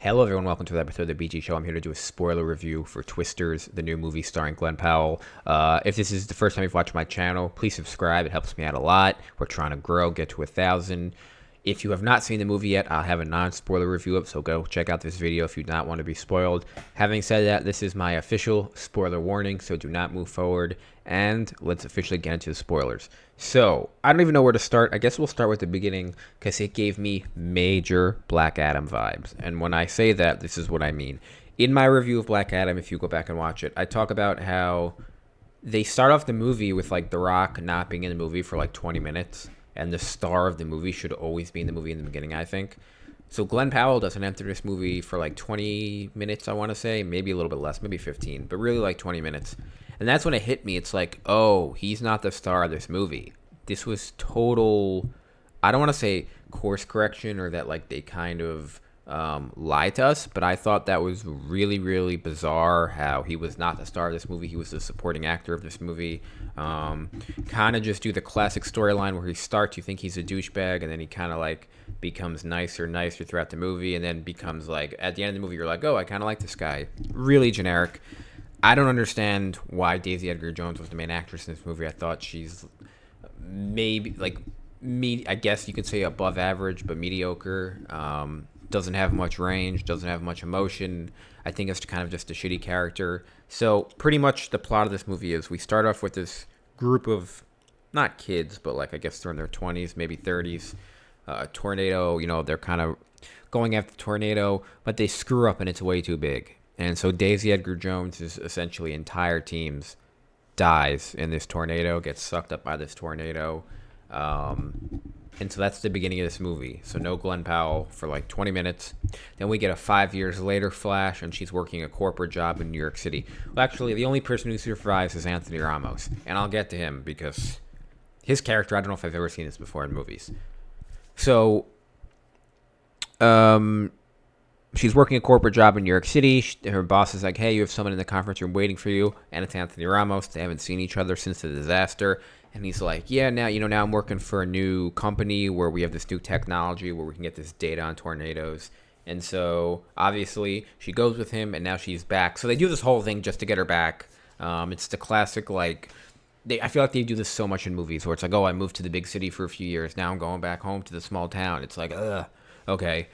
Hello, everyone. Welcome to the episode of the BG Show. I'm here to do a spoiler review for Twisters, the new movie starring Glenn Powell. If this is the first time you've watched my channel, please subscribe. It helps me out a lot. We're trying to grow, get to 1,000. If you have not seen the movie yet, I'll have a non-spoiler review up, so go check out this video if you do not want to be spoiled. Having said that, this is my official spoiler warning, so do not move forward, and let's officially get into the spoilers. So, I don't even know where to start. I guess we'll start with the beginning, because it gave me major Black Adam vibes. And when I say that, this is what I mean. In my review of Black Adam, if you go back and watch it, I talk about how they start off the movie with, like, The Rock not being in the movie for, like, 20 minutes. And the star of the movie should always be in the movie in the beginning, I think. So Glenn Powell doesn't enter this movie for like 20 minutes, I want to say. Maybe a little bit less, maybe 15. But really like 20 minutes. And that's when it hit me. It's like, oh, he's not the star of this movie. This was total, I don't want to say course correction or that like they kind of lied to us. But I thought that was really, really bizarre how he was not the star of this movie. He was the supporting actor of this movie. Kind of just do the classic storyline where he starts, you think he's a douchebag, and then he kind of like becomes nicer throughout the movie, and then becomes like, at the end of the movie, you're like, oh, I kind of like this guy. Really generic. I don't understand why Daisy Edgar Jones was the main actress in this movie. I thought she's maybe like I guess you could say above average, but mediocre. Doesn't have much range, doesn't have much emotion. I think it's kind of just a shitty character. So pretty much the plot of this movie is we start off with this group of, not kids, but like I guess they're in their 20s, maybe 30s. Tornado, they're kind of going after the tornado, but they screw up and it's way too big. And so Daisy Edgar Jones' essentially entire teams dies in this tornado, gets sucked up by this tornado. And so that's the beginning of this movie. So no Glenn Powell for like 20 minutes. Then we get a 5 years later flash, and she's working a corporate job in New York City. Well, actually, the only person who survives is Anthony Ramos. And I'll get to him because his character, I don't know if I've ever seen this before in movies. So, she's working a corporate job in New York City. Her boss is like, hey, you have someone in the conference room waiting for you. And it's Anthony Ramos. They haven't seen each other since the disaster. And he's like, yeah, now I'm working for a new company where we have this new technology where we can get this data on tornadoes. And so, obviously, she goes with him, and now she's back. So they do this whole thing just to get her back. It's the classic, like, I feel like they do this so much in movies where it's like, oh, I moved to the big city for a few years. Now I'm going back home to the small town. It's like, okay.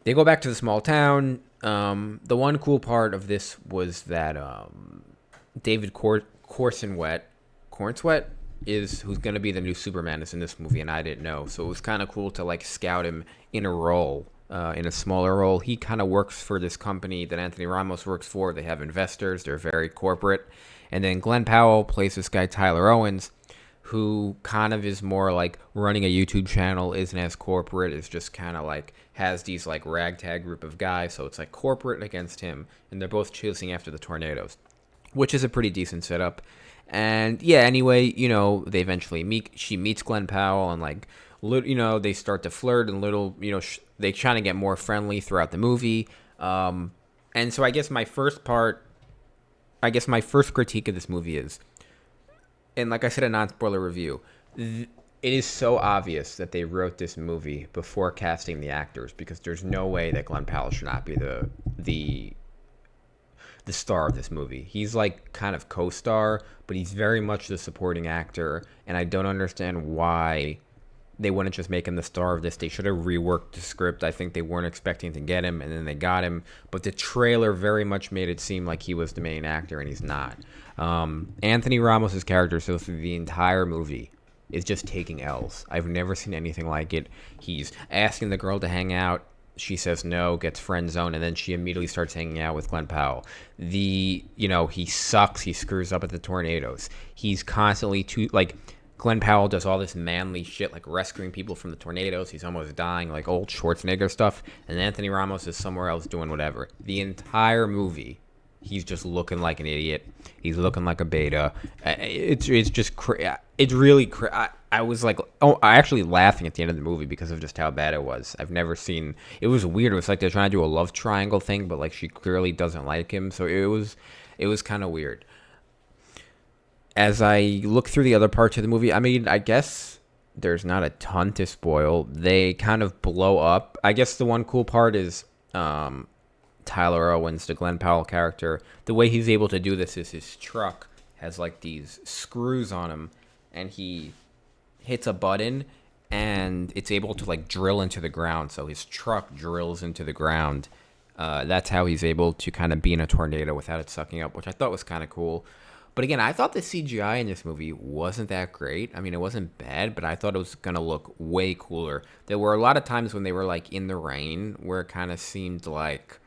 They go back to the small town. The one cool part of this was that David Cornswet is who's going to be the new Superman is in this movie, and I didn't know. So it was kind of cool to like scout him in a role, in a smaller role. He kind of works for this company that Anthony Ramos works for. They have investors. They're very corporate. And then Glenn Powell plays this guy, Tyler Owens, who kind of is more like running a YouTube channel, isn't as corporate, is just kind of like has these like ragtag group of guys. So it's like corporate against him, and they're both chasing after the tornadoes, which is a pretty decent setup. And yeah, anyway, they eventually meet. She meets Glenn Powell, and like, they start to flirt, and they try to get more friendly throughout the movie. And so I guess my first critique of this movie is, and like I said, a non-spoiler review, it is so obvious that they wrote this movie before casting the actors, because there's no way that Glenn Powell should not be the star of this movie. He's like kind of co-star, but he's very much the supporting actor, and I don't understand why they wouldn't just make him the star of this. They should have reworked the script. I think they weren't expecting to get him, and then they got him. But the trailer very much made it seem like he was the main actor, and he's not. Anthony Ramos' character, so through the entire movie, is just taking L's. I've never seen anything like it. He's asking the girl to hang out. She says no, gets friend zoned, and then she immediately starts hanging out with Glenn Powell. He sucks. He screws up at the tornadoes. He's constantly Glenn Powell does all this manly shit, like rescuing people from the tornadoes. He's almost dying, like old Schwarzenegger stuff. And Anthony Ramos is somewhere else doing whatever. The entire movie, he's just looking like an idiot. He's looking like a beta. It's just it's really I was like, I actually laughing at the end of the movie because of just how bad it was. I've never seen. It was weird. It was like they're trying to do a love triangle thing, but like she clearly doesn't like him. So it was kind of weird. As I look through the other parts of the movie, I mean, I guess there's not a ton to spoil. They kind of blow up. I guess the one cool part is Tyler Owens, the Glenn Powell character, the way he's able to do this is his truck has like these screws on him, and he hits a button and it's able to like drill into the ground. So his truck drills into the ground. That's how he's able to kind of be in a tornado without it sucking up, which I thought was kind of cool. But again, I thought the CGI in this movie wasn't that great. I mean, it wasn't bad, but I thought it was going to look way cooler. There were a lot of times when they were like in the rain where it kind of seemed like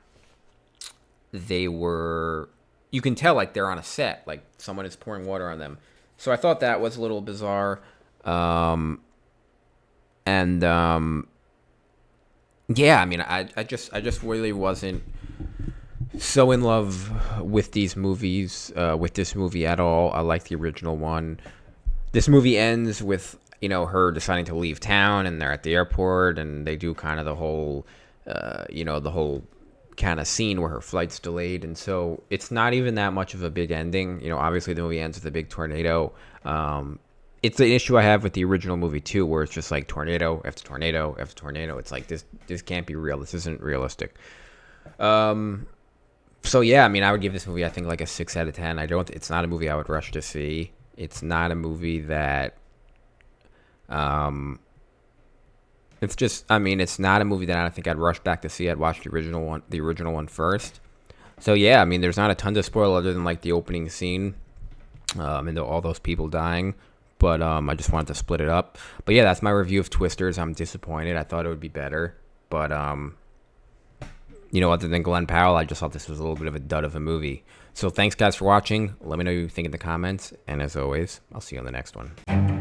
they were, you can tell like they're on a set, like someone is pouring water on them. So I thought that was a little bizarre. And yeah, I mean, I just really wasn't so in love with these movies, with this movie at all. I like the original one. This movie ends with, you know, her deciding to leave town, and they're at the airport, and they do kind of the whole, the whole kind of scene where her flight's delayed, and so it's not even that much of a big ending. You know, obviously the movie ends with a big tornado. It's an issue I have with the original movie too, where it's just like tornado after tornado after tornado. It's like this can't be real. This isn't realistic. So yeah, I mean, I would give this movie, I think, like a 6 out of 10. It's not a movie I would rush to see. It's not a movie that, it's just, I mean, it's not a movie that I think I'd rush back to see. I'd watch the original one first. So yeah, I mean, there's not a ton to spoil other than like the opening scene, and all those people dying. But I just wanted to split it up. But yeah, that's my review of Twisters. I'm disappointed. I thought it would be better. But, other than Glenn Powell, I just thought this was a little bit of a dud of a movie. So thanks, guys, for watching. Let me know what you think in the comments. And as always, I'll see you on the next one.